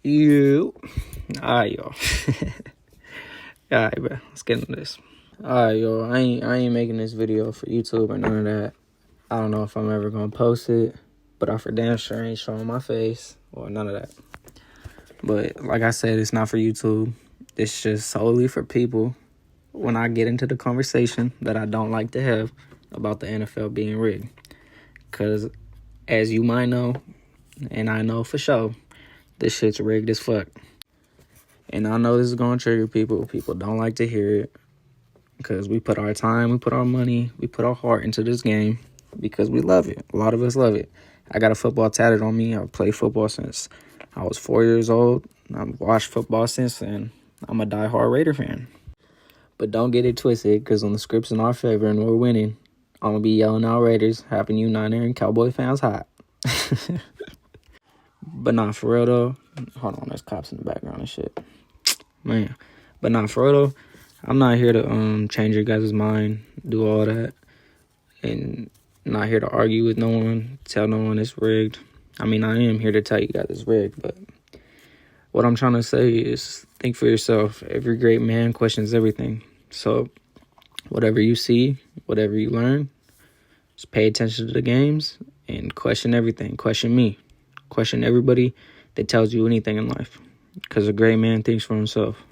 You. Alright, y'all. Alright, bro. Let's get into this. Alright, y'all. I ain't making this video for YouTube or none of that. I don't know if I'm ever gonna post it, but I for damn sure ain't showing my face or none of that. But like I said, it's not for YouTube. It's just solely for people when I get into the conversation that I don't like to have about the NFL being rigged. Because as you might know, and I know for sure, this shit's rigged as fuck. And I know this is going to trigger people. People don't like to hear it because we put our time, we put our money, we put our heart into this game because we love it. A lot of us love it. I got a football tatted on me. I've played football since I was 4 years old. I've watched football since then. I'm a diehard Raider fan. But don't get it twisted, because when the script's in our favor and we're winning, I'm going to be yelling out Raiders, having you Niner and Cowboy fans hot. But nah, for real though. Hold on, there's cops in the background and shit. Man. But nah, for real though, I'm not here to change your guys' mind, do all that. And not here to argue with no one, tell no one it's rigged. I mean, I am here to tell you guys it's rigged, but what I'm trying to say is think for yourself. Every great man questions everything. So whatever you see, whatever you learn, just pay attention to the games and question everything. Question me. Question everybody that tells you anything in life. Because a great man thinks for himself.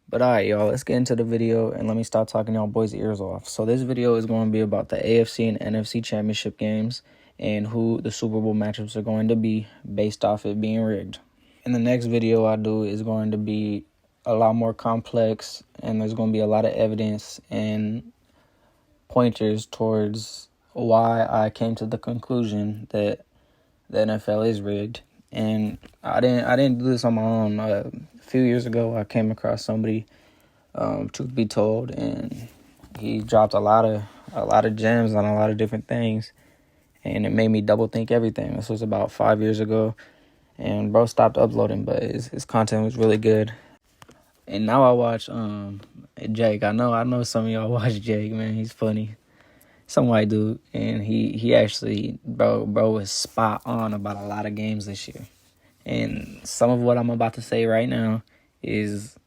But alright, y'all, let's get into the video and let me stop talking y'all boys' ears off. So this video is going to be about the AFC and NFC championship games and who the Super Bowl matchups are going to be based off it being rigged. And the next video I do is going to be a lot more complex, and there's going to be a lot of evidence and pointers towards why I came to the conclusion that the NFL is rigged. And I didn't do this on my own. A few years ago, I came across somebody, truth be told, and he dropped a lot of gems on a lot of different things, and it made me double think everything. This was about 5 years ago, and bro stopped uploading, but his content was really good. And now I watch Jake. I know some of y'all watch Jake, man. He's funny. Some white dude, and he actually, bro was spot on about a lot of games this year. And some of what I'm about to say right now is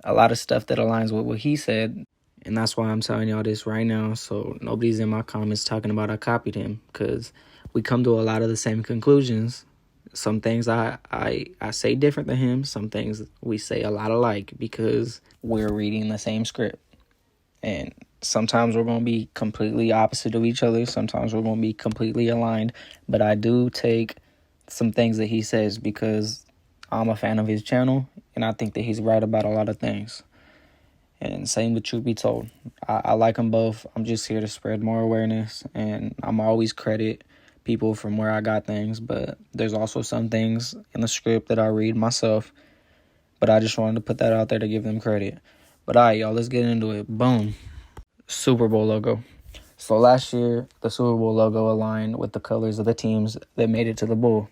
a lot of stuff that aligns with what he said. And that's why I'm telling y'all this right now, so nobody's in my comments talking about I copied him, because we come to a lot of the same conclusions. Some things I say different than him. Some things we say a lot alike because we're reading the same script. And sometimes we're going to be completely opposite of each other. Sometimes we're going to be completely aligned. But I do take some things that he says because I'm a fan of his channel, and I think that he's right about a lot of things. And same with truth be told. I like them both. I'm just here to spread more awareness, and I'm always credit people from where I got things. But there's also some things in the script that I read myself. But I just wanted to put that out there to give them credit. But alright, y'all, let's get into it. Boom. Super Bowl logo. So last year, the Super Bowl logo aligned with the colors of the teams that made it to the Bowl.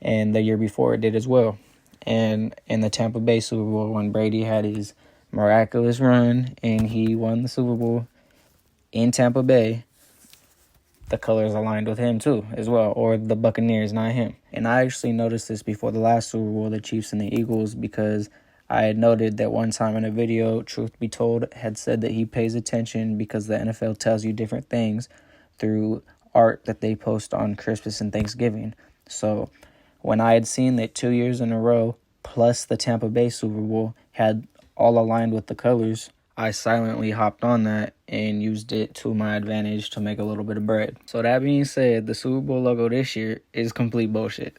And the year before it did as well. And in the Tampa Bay Super Bowl, when Brady had his miraculous run and he won the Super Bowl in Tampa Bay, the colors aligned with him too as well, or the Buccaneers, not him. And I actually noticed this before the last Super Bowl, the Chiefs and the Eagles, because I had noted that one time in a video, truth be told, had said that he pays attention because the NFL tells you different things through art that they post on Christmas and Thanksgiving. So when I had seen that 2 years in a row, plus the Tampa Bay Super Bowl, had all aligned with the colors, I silently hopped on that and used it to my advantage to make a little bit of bread. So that being said, the Super Bowl logo this year is complete bullshit.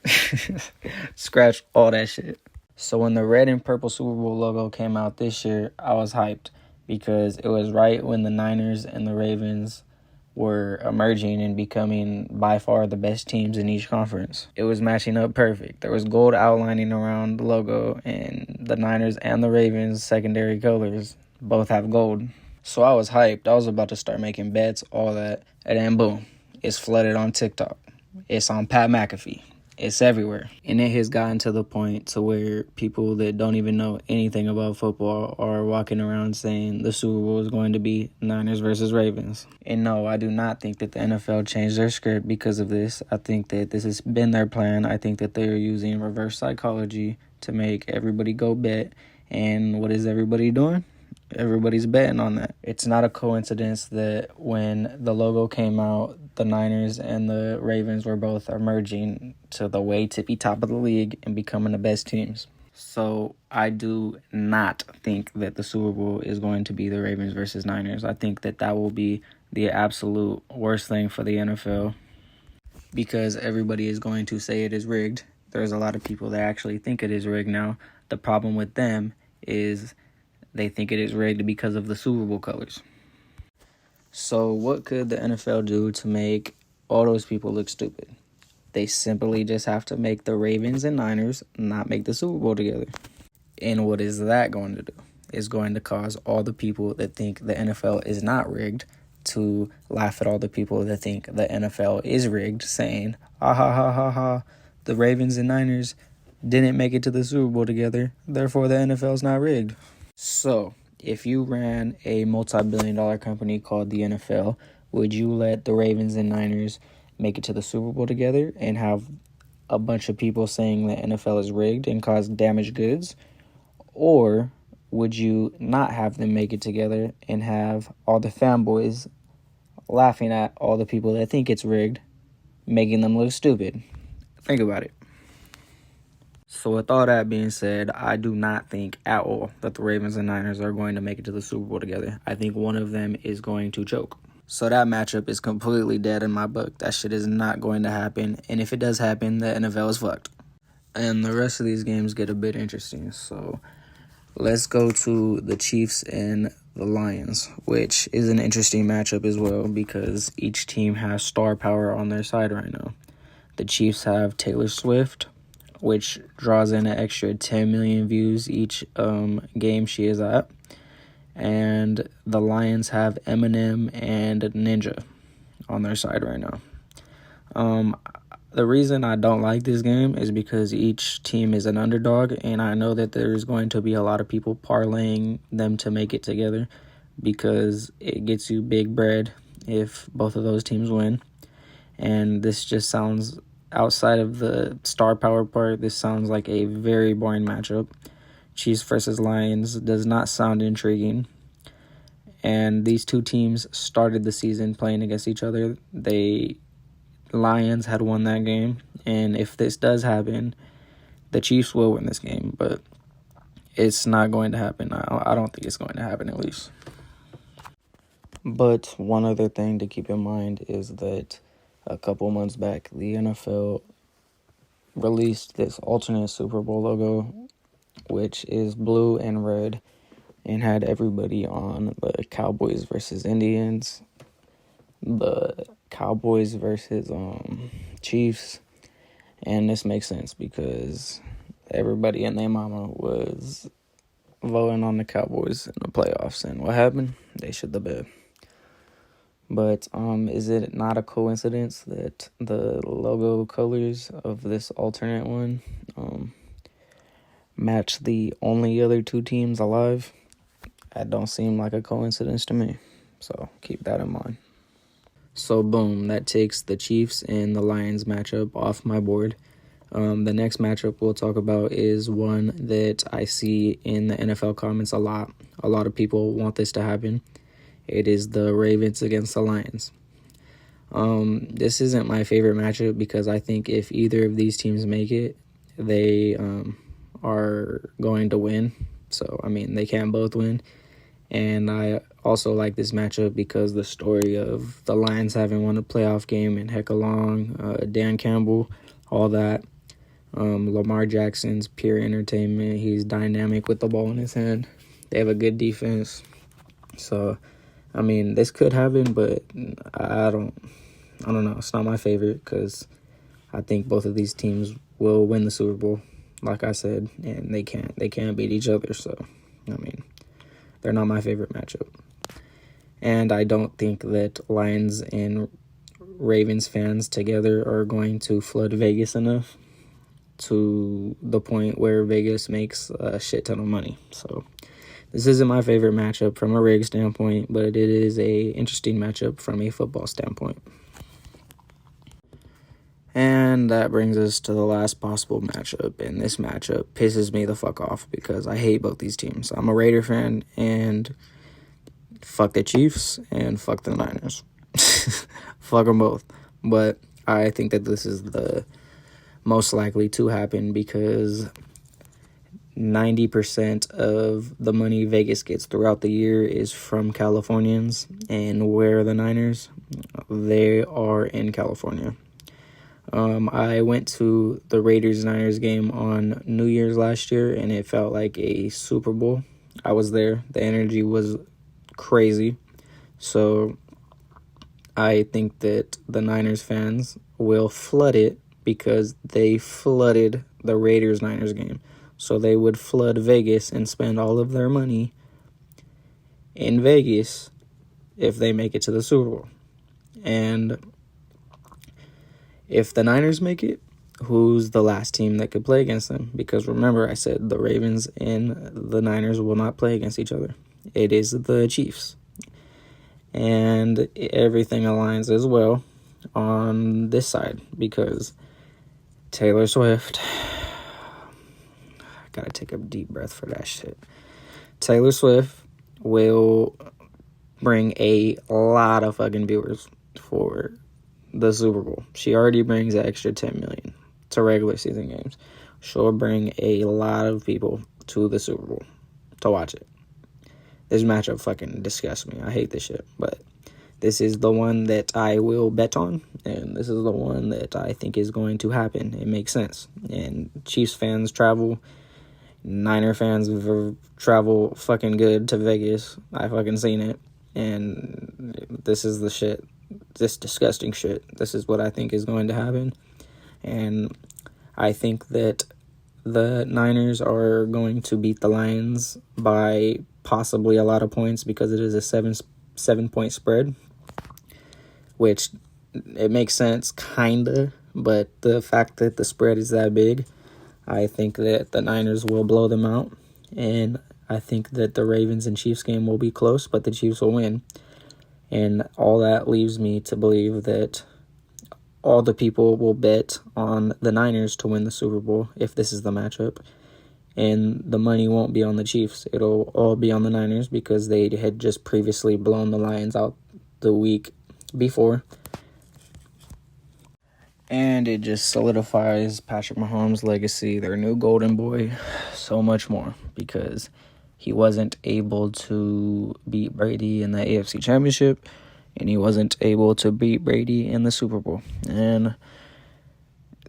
Scratch all that shit. So when the red and purple Super Bowl logo came out this year, I was hyped because it was right when the Niners and the Ravens were emerging and becoming by far the best teams in each conference. It was matching up perfect. There was gold outlining around the logo, and the Niners and the Ravens' secondary colors both have gold. So I was hyped. I was about to start making bets, all that, and then boom, it's flooded on TikTok. It's on Pat McAfee. It's everywhere. And it has gotten to the point to where people that don't even know anything about football are walking around saying the Super Bowl is going to be Niners versus Ravens. And no, I do not think that the NFL changed their script because of this. I think that this has been their plan. I think that they're using reverse psychology to make everybody go bet. And what is everybody doing? Everybody's betting on that. It's not a coincidence that when the logo came out, the Niners and the Ravens were both emerging to the way tippy top of the league and becoming the best teams. So I do not think that the Super Bowl is going to be the Ravens versus Niners. I think that that will be the absolute worst thing for the NFL because everybody is going to say it is rigged. There's a lot of people that actually think it is rigged now. The problem with them is they think it is rigged because of the Super Bowl colors. So what could the NFL do to make all those people look stupid? They simply just have to make the Ravens and Niners not make the Super Bowl together. And what is that going to do? It's going to cause all the people that think the NFL is not rigged to laugh at all the people that think the NFL is rigged, saying, ah ha ha ha ha, the Ravens and Niners didn't make it to the Super Bowl together, therefore the NFL's not rigged. So, if you ran a multi-billion-dollar company called the NFL, would you let the Ravens and Niners make it to the Super Bowl together and have a bunch of people saying the NFL is rigged and cause damaged goods? Or would you not have them make it together and have all the fanboys laughing at all the people that think it's rigged, making them look stupid? Think about it. So with all that being said, I do not think at all that the Ravens and Niners are going to make it to the Super Bowl together. I think one of them is going to choke. So that matchup is completely dead in my book. That shit is not going to happen. And if it does happen, the NFL is fucked. And the rest of these games get a bit interesting. So let's go to the Chiefs and the Lions, which is an interesting matchup as well because each team has star power on their side right now. The Chiefs have Taylor Swift, which draws in an extra 10 million views each game she is at. And the Lions have Eminem and Ninja on their side right now. The reason I don't like this game is because each team is an underdog, and I know that there's going to be a lot of people parlaying them to make it together because it gets you big bread if both of those teams win. And this just sounds, outside of the star power part, this sounds like a very boring matchup. Chiefs versus Lions does not sound intriguing. And these two teams started the season playing against each other. Lions had won that game. And if this does happen, the Chiefs will win this game. But it's not going to happen. I don't think it's going to happen, at least. But one other thing to keep in mind is that a couple months back, the NFL released this alternate Super Bowl logo, which is blue and red, and had everybody on the Cowboys versus Indians, the Cowboys versus Chiefs. And this makes sense because everybody and their mama was voting on the Cowboys in the playoffs, and what happened? They shit the bed. But is it not a coincidence that the logo colors of this alternate one match the only other two teams alive? That don't seem like a coincidence to me. So keep that in mind. So boom, that takes the Chiefs and the Lions matchup off my board. The next matchup we'll talk about is one that I see in the NFL comments a lot. A lot of people want this to happen. It is the Ravens against the Lions. This isn't my favorite matchup because I think if either of these teams make it, they are going to win. So, I mean, they can't both win. And I also like this matchup because the story of the Lions having won a playoff game in heck long, Dan Campbell, all that. Lamar Jackson's pure entertainment. He's dynamic with the ball in his hand. They have a good defense. So, I mean, this could happen, but I don't know. It's not my favorite because I think both of these teams will win the Super Bowl, like I said, and they can't beat each other. So, I mean, they're not my favorite matchup. And I don't think that Lions and Ravens fans together are going to flood Vegas enough. to the point where Vegas makes a shit ton of money. So this isn't my favorite matchup from a rig standpoint, but it is a interesting matchup from a football standpoint. And that brings us to the last possible matchup, and this matchup pisses me the fuck off because I hate both these teams. I'm a Raider fan, and fuck the Chiefs, and fuck the Niners. Fuck them both. But I think that this is the most likely to happen because 90% of the money Vegas gets throughout the year is from Californians, and where are the Niners? They are in California. I went to the Raiders-Niners game on New Year's last year, and it felt like a Super Bowl. I was there. The energy was crazy. So I think that the Niners fans will flood it because they flooded the Raiders-Niners game. So they would flood Vegas and spend all of their money in Vegas if they make it to the Super Bowl. And if the Niners make it, who's the last team that could play against them? Because remember, I said the Ravens and the Niners will not play against each other. It is the Chiefs. And everything aligns as well on this side because Taylor Swift, I gotta take a deep breath for that shit. Taylor Swift will bring a lot of fucking viewers for the Super Bowl. She already brings an extra 10 million to regular season games. She'll bring a lot of people to the Super Bowl to watch it. This matchup fucking disgusts me. I hate this shit. But this is the one that I will bet on, and this is the one that I think is going to happen. It makes sense. And Chiefs fans travel. Niner fans travel fucking good to Vegas. I fucking seen it. And this is the shit. This disgusting shit. This is what I think is going to happen. And I think that the Niners are going to beat the Lions by possibly a lot of points because it is a seven point spread, which it makes sense, kinda, but the fact that the spread is that big, I think that the Niners will blow them out, and I think that the Ravens and Chiefs game will be close, but the Chiefs will win. And all that leaves me to believe that all the people will bet on the Niners to win the Super Bowl if this is the matchup. And the money won't be on the Chiefs. It'll all be on the Niners because they had just previously blown the Lions out the week before. And it just solidifies Patrick Mahomes' legacy, their new golden boy, so much more because he wasn't able to beat Brady in the AFC Championship, and he wasn't able to beat Brady in the Super Bowl. And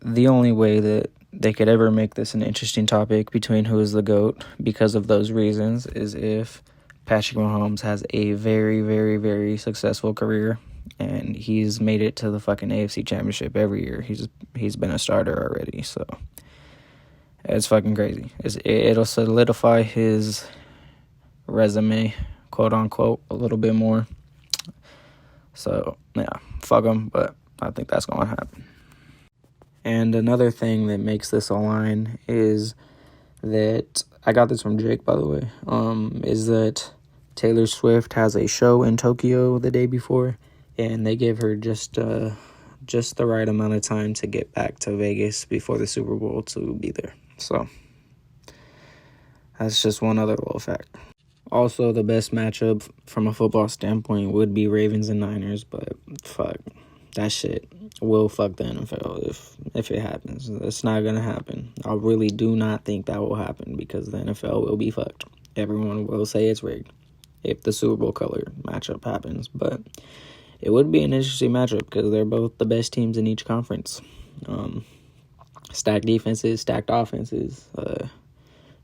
the only way that they could ever make this an interesting topic between who is the GOAT because of those reasons is if Patrick Mahomes has a very, very, very successful career, and he's made it to the fucking AFC Championship every year. He's been a starter already, so it's fucking crazy. It'll solidify his resume, quote unquote, a little bit more. So yeah, fuck him, but I think that's gonna happen. And another thing that makes this align is that I got this from Jake, by the way. Is that Taylor Swift has a show in Tokyo the day before, and they give her just the right amount of time to get back to Vegas before the Super Bowl to be there. So that's just one other little fact. Also, the best matchup from a football standpoint would be Ravens and Niners, but fuck, that shit will fuck the NFL if it happens. It's not gonna happen. I really do not think that will happen because the NFL will be fucked. Everyone will say it's rigged if the Super Bowl color matchup happens, but it would be an interesting matchup because they're both the best teams in each conference. Stacked defenses, stacked offenses.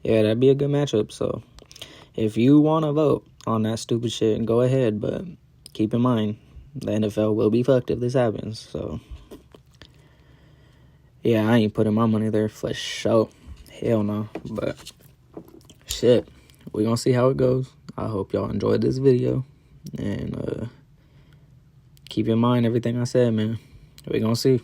Yeah, that'd be a good matchup. So if you want to vote on that stupid shit, go ahead, but keep in mind, the NFL will be fucked if this happens. So yeah, I ain't putting my money there for sure. Hell no. But shit, we gonna see how it goes. I hope y'all enjoyed this video, and keep in mind everything I said, man. We gonna see.